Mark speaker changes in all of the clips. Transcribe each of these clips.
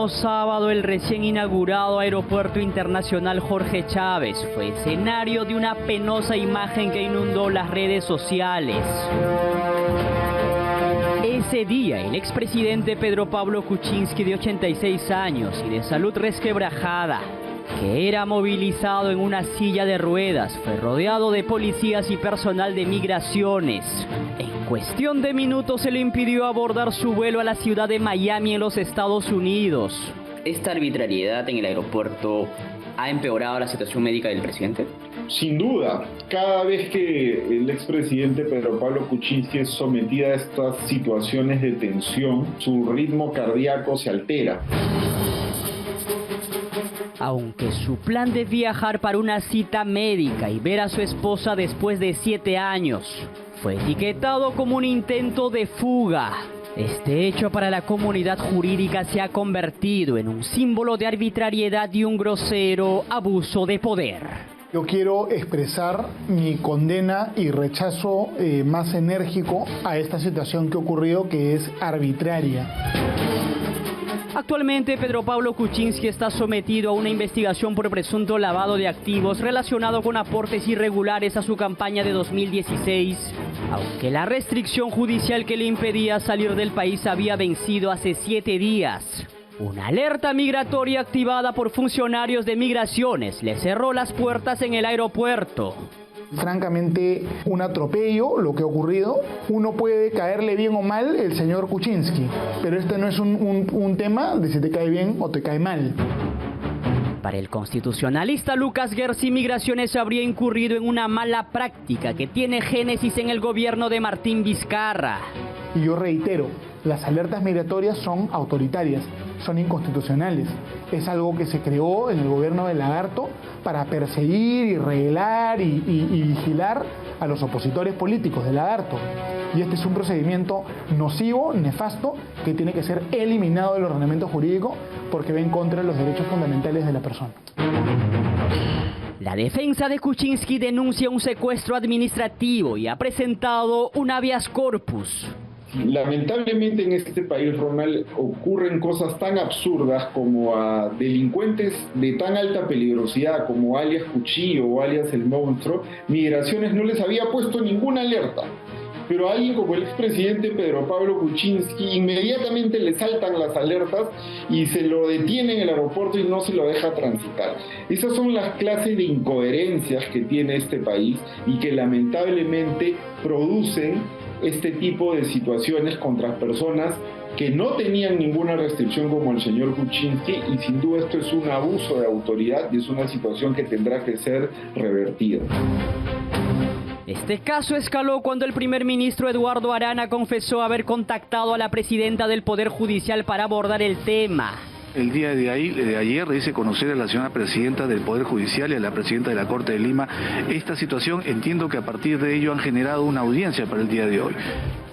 Speaker 1: último sábado, el recién inaugurado Aeropuerto Internacional Jorge Chávez fue escenario de una penosa imagen que inundó las redes sociales. Ese día, el expresidente Pedro Pablo Kuczynski, de 86 años y de salud resquebrajada, que era movilizado en una silla de ruedas, fue rodeado de policías y personal de migraciones. En cuestión de minutos se le impidió abordar su vuelo a la ciudad de Miami, en los Estados Unidos.
Speaker 2: ¿Esta arbitrariedad en el aeropuerto ha empeorado la situación médica del presidente?
Speaker 3: Sin duda, cada vez que el expresidente Pedro Pablo Kuczynski es sometido a estas situaciones de tensión, su ritmo cardíaco se altera.
Speaker 1: Aunque su plan de viajar para una cita médica y ver a su esposa después de 7 años fue etiquetado como un intento de fuga, este hecho para la comunidad jurídica se ha convertido en un símbolo de arbitrariedad y un grosero abuso de poder.
Speaker 4: Yo quiero expresar mi condena y rechazo más enérgico a esta situación que ha ocurrido, que es arbitraria.
Speaker 1: Actualmente, Pedro Pablo Kuczynski está sometido a una investigación por presunto lavado de activos relacionado con aportes irregulares a su campaña de 2016, aunque la restricción judicial que le impedía salir del país había vencido hace 7 días. Una alerta migratoria activada por funcionarios de migraciones le cerró las puertas en el aeropuerto.
Speaker 4: Francamente, un atropello lo que ha ocurrido. Uno puede caerle bien o mal el señor Kuczynski, pero este no es un tema de si te cae bien o te cae mal.
Speaker 1: Para el constitucionalista Lucas Gersi, Migraciones habría incurrido en una mala práctica que tiene génesis en el gobierno de Martín Vizcarra.
Speaker 4: Y yo reitero, las alertas migratorias son autoritarias, son inconstitucionales. Es algo que se creó en el gobierno de Lagarto para perseguir y revelar y vigilar a los opositores políticos de Lagarto. Y este es un procedimiento nocivo, nefasto, que tiene que ser eliminado del ordenamiento jurídico porque va en contra de los derechos fundamentales de la persona.
Speaker 1: La defensa de Kuczynski denuncia un secuestro administrativo y ha presentado un habeas corpus.
Speaker 3: Lamentablemente en este país, Ronald, ocurren cosas tan absurdas como a delincuentes de tan alta peligrosidad como alias Cuchillo o alias El Monstruo. Migraciones no les había puesto ninguna alerta, pero a alguien como el expresidente Pedro Pablo Kuczynski inmediatamente le saltan las alertas y se lo detiene en el aeropuerto y no se lo deja transitar. Esas son las clases de incoherencias que tiene este país y que lamentablemente producen este tipo de situaciones contra personas que no tenían ninguna restricción como el señor Kuczynski, y sin duda esto es un abuso de autoridad y es una situación que tendrá que ser revertida.
Speaker 1: Este caso escaló cuando el primer ministro Eduardo Arana confesó haber contactado a la presidenta del Poder Judicial para abordar el tema.
Speaker 5: El día de ayer hice conocer a la señora presidenta del Poder Judicial y a la presidenta de la Corte de Lima esta situación. Entiendo que a partir de ello han generado una audiencia para el día de hoy.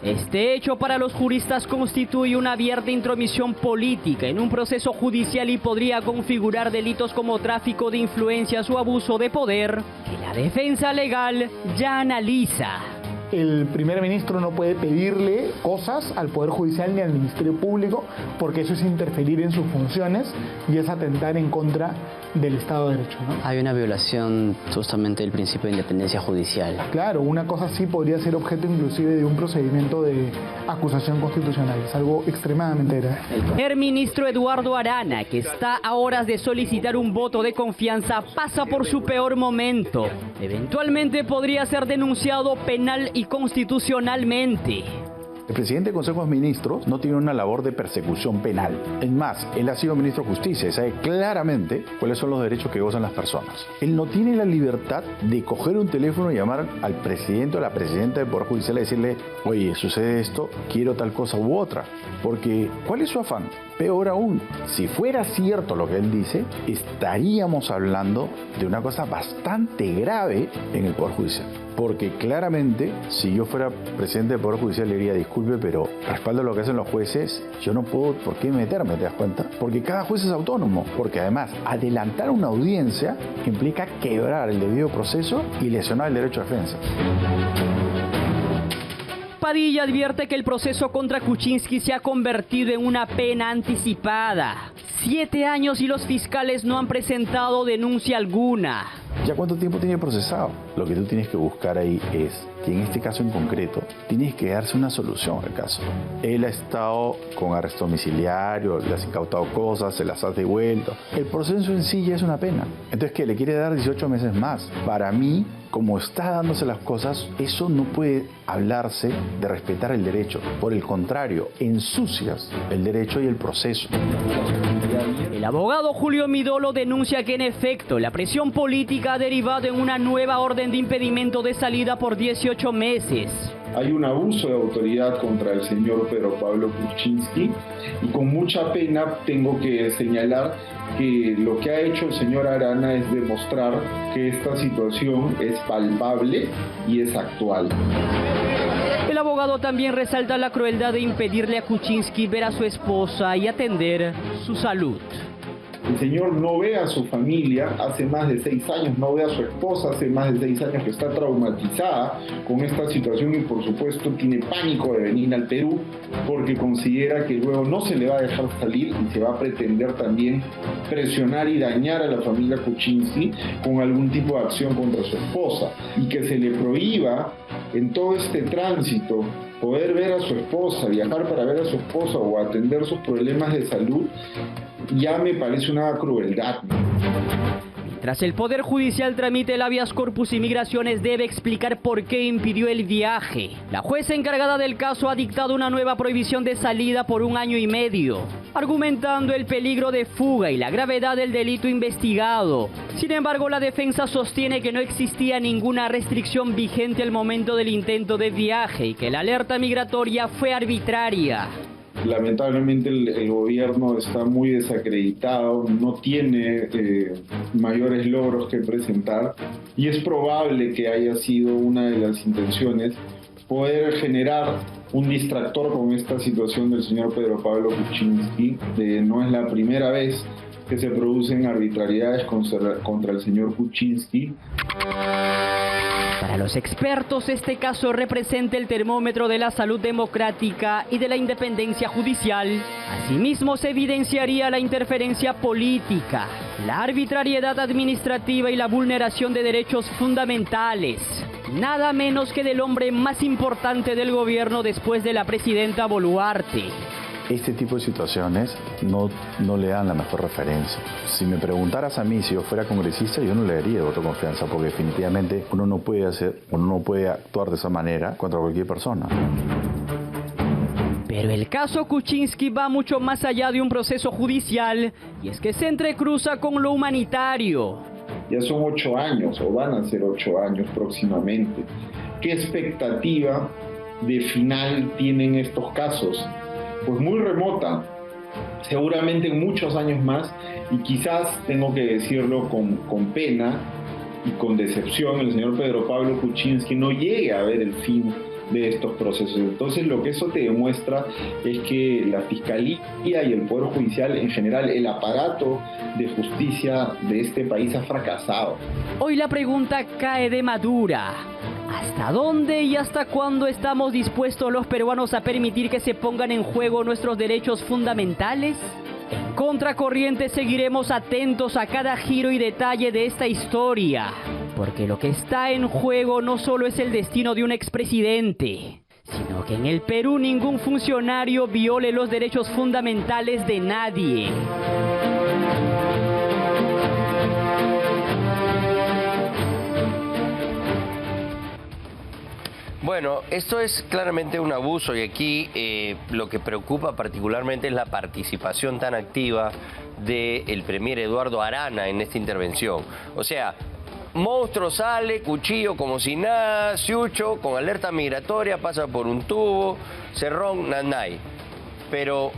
Speaker 1: Este hecho para los juristas constituye una abierta intromisión política en un proceso judicial y podría configurar delitos como tráfico de influencias o abuso de poder, que la defensa legal ya analiza.
Speaker 4: El primer ministro no puede pedirle cosas al Poder Judicial ni al Ministerio Público, porque eso es interferir en sus funciones y es atentar en contra del Estado de Derecho, ¿no?
Speaker 2: Hay una violación justamente del principio de independencia judicial.
Speaker 4: Claro, una cosa así podría ser objeto inclusive de un procedimiento de acusación constitucional. Es algo extremadamente grave.
Speaker 1: El primer ministro Eduardo Arana, que está a horas de solicitar un voto de confianza, pasa por su peor momento. Eventualmente podría ser denunciado penal y constitucionalmente.
Speaker 6: El presidente del Consejo de Ministros no tiene una labor de persecución penal. Es más, él ha sido ministro de Justicia y sabe claramente cuáles son los derechos que gozan las personas. Él no tiene la libertad de coger un teléfono y llamar al presidente o a la presidenta del Poder Judicial y decirle: oye, sucede esto, quiero tal cosa u otra. Porque, ¿cuál es su afán? Peor aún, si fuera cierto lo que él dice, estaríamos hablando de una cosa bastante grave en el Poder Judicial. Porque claramente, si yo fuera presidente del Poder Judicial, le diría: disculpe, pero respaldo a lo que hacen los jueces, yo no puedo por qué meterme, ¿te das cuenta? Porque cada juez es autónomo. Porque además, adelantar una audiencia implica quebrar el debido proceso y lesionar el derecho a defensa.
Speaker 1: Padilla advierte que el proceso contra Kuczynski se ha convertido en una pena anticipada. 7 años y los fiscales no han presentado denuncia alguna.
Speaker 6: ¿Ya cuánto tiempo tiene procesado? Lo que tú tienes que buscar ahí es que en este caso en concreto tienes que darse una solución al caso. Él ha estado con arresto domiciliario, le has incautado cosas, se las has devuelto. El proceso en sí ya es una pena. Entonces, ¿qué? Le quiere dar 18 meses más. Para mí, como está dándose las cosas, eso no puede hablarse de respetar el derecho. Por el contrario, ensucias el derecho y el proceso.
Speaker 1: El abogado Julio Midolo denuncia que en efecto la presión política ha derivado en una nueva orden de impedimento de salida por 18 meses.
Speaker 3: Hay un abuso de autoridad contra el señor Pedro Pablo Kuczynski y con mucha pena tengo que señalar que lo que ha hecho el señor Arana es demostrar que esta situación es palpable y es actual.
Speaker 1: El abogado también resalta la crueldad de impedirle a Kuczynski ver a su esposa y atender su salud.
Speaker 3: El señor no ve a su familia hace más de 6 años, no ve a su esposa hace más de 6 años, que está traumatizada con esta situación y por supuesto tiene pánico de venir al Perú porque considera que luego no se le va a dejar salir y se va a pretender también presionar y dañar a la familia Kuczynski con algún tipo de acción contra su esposa y que se le prohíba en todo este tránsito poder ver a su esposa, viajar para ver a su esposa o atender sus problemas de salud, ya me parece una crueldad.
Speaker 1: Mientras el Poder Judicial tramite el habeas corpus y Migraciones debe explicar por qué impidió el viaje. La jueza encargada del caso ha dictado una nueva prohibición de salida por 1 año y medio, argumentando el peligro de fuga y la gravedad del delito investigado. Sin embargo, la defensa sostiene que no existía ninguna restricción vigente al momento del intento de viaje y que la alerta migratoria fue arbitraria.
Speaker 3: Lamentablemente el gobierno está muy desacreditado, no tiene mayores logros que presentar y es probable que haya sido una de las intenciones poder generar un distractor con esta situación del señor Pedro Pablo Kuczynski. No es la primera vez que se producen arbitrariedades contra el señor Kuczynski.
Speaker 1: Para los expertos, este caso representa el termómetro de la salud democrática y de la independencia judicial. Asimismo, se evidenciaría la interferencia política, la arbitrariedad administrativa y la vulneración de derechos fundamentales. Nada menos que del hombre más importante del gobierno después de la presidenta Boluarte.
Speaker 6: Este tipo de situaciones no le dan la mejor referencia. Si me preguntaras a mí si yo fuera congresista, yo no le daría voto de confianza, porque definitivamente uno no puede actuar de esa manera contra cualquier persona.
Speaker 1: Pero el caso Kuczynski va mucho más allá de un proceso judicial, y es que se entrecruza con lo humanitario.
Speaker 3: Ya son 8 años, o van a ser 8 años próximamente. ¿Qué expectativa de final tienen estos casos? Pues muy remota, seguramente en muchos años más, y quizás, tengo que decirlo con pena y con decepción, el señor Pedro Pablo Kuczynski no llegue a ver el fin de estos procesos. Entonces lo que eso te demuestra es que la Fiscalía y el Poder Judicial en general, el aparato de justicia de este país ha fracasado.
Speaker 1: Hoy la pregunta cae de madura. ¿Hasta dónde y hasta cuándo estamos dispuestos los peruanos a permitir que se pongan en juego nuestros derechos fundamentales? En Contracorriente seguiremos atentos a cada giro y detalle de esta historia, porque lo que está en juego no solo es el destino de un expresidente, sino que en el Perú ningún funcionario viole los derechos fundamentales de nadie.
Speaker 7: Bueno, esto es claramente un abuso y aquí lo que preocupa particularmente es la participación tan activa del premier Eduardo Arana en esta intervención. O sea, monstruo sale, cuchillo como si nada, Siucho con alerta migratoria, pasa por un tubo, cerrón, nanay. Pero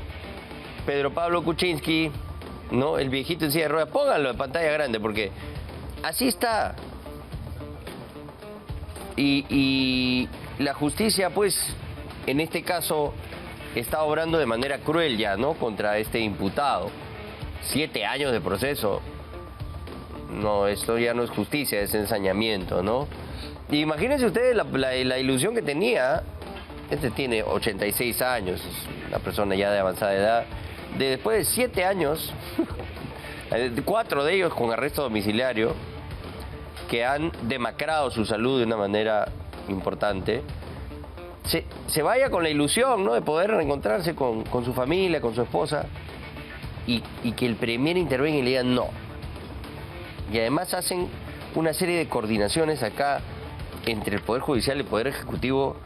Speaker 7: Pedro Pablo Kuczynski, ¿no? El viejito en silla de ruedas, pónganlo en pantalla grande porque así está. Y la justicia, pues, en este caso, está obrando de manera cruel ya, ¿no? Contra este imputado. 7 años de proceso. No, esto ya no es justicia, es ensañamiento, ¿no? Y imagínense ustedes la ilusión que tenía Este tiene 86 años, es una persona ya de avanzada edad. Después de 7 años, 4 de ellos con arresto domiciliario, que han demacrado su salud de una manera importante, se vaya con la ilusión, ¿no?, de poder reencontrarse con su familia, con su esposa, y que el Premier intervenga y le diga no. Y además hacen una serie de coordinaciones acá entre el Poder Judicial y el Poder Ejecutivo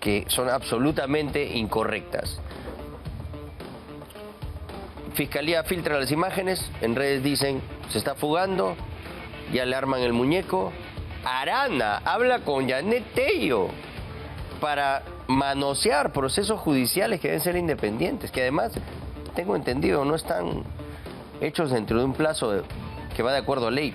Speaker 7: que son absolutamente incorrectas. Fiscalía filtra las imágenes, en redes dicen se está fugando, ya le arman el muñeco. Arana habla con Janet Tello para manosear procesos judiciales que deben ser independientes, que además, tengo entendido, no están hechos dentro de un plazo que va de acuerdo a ley.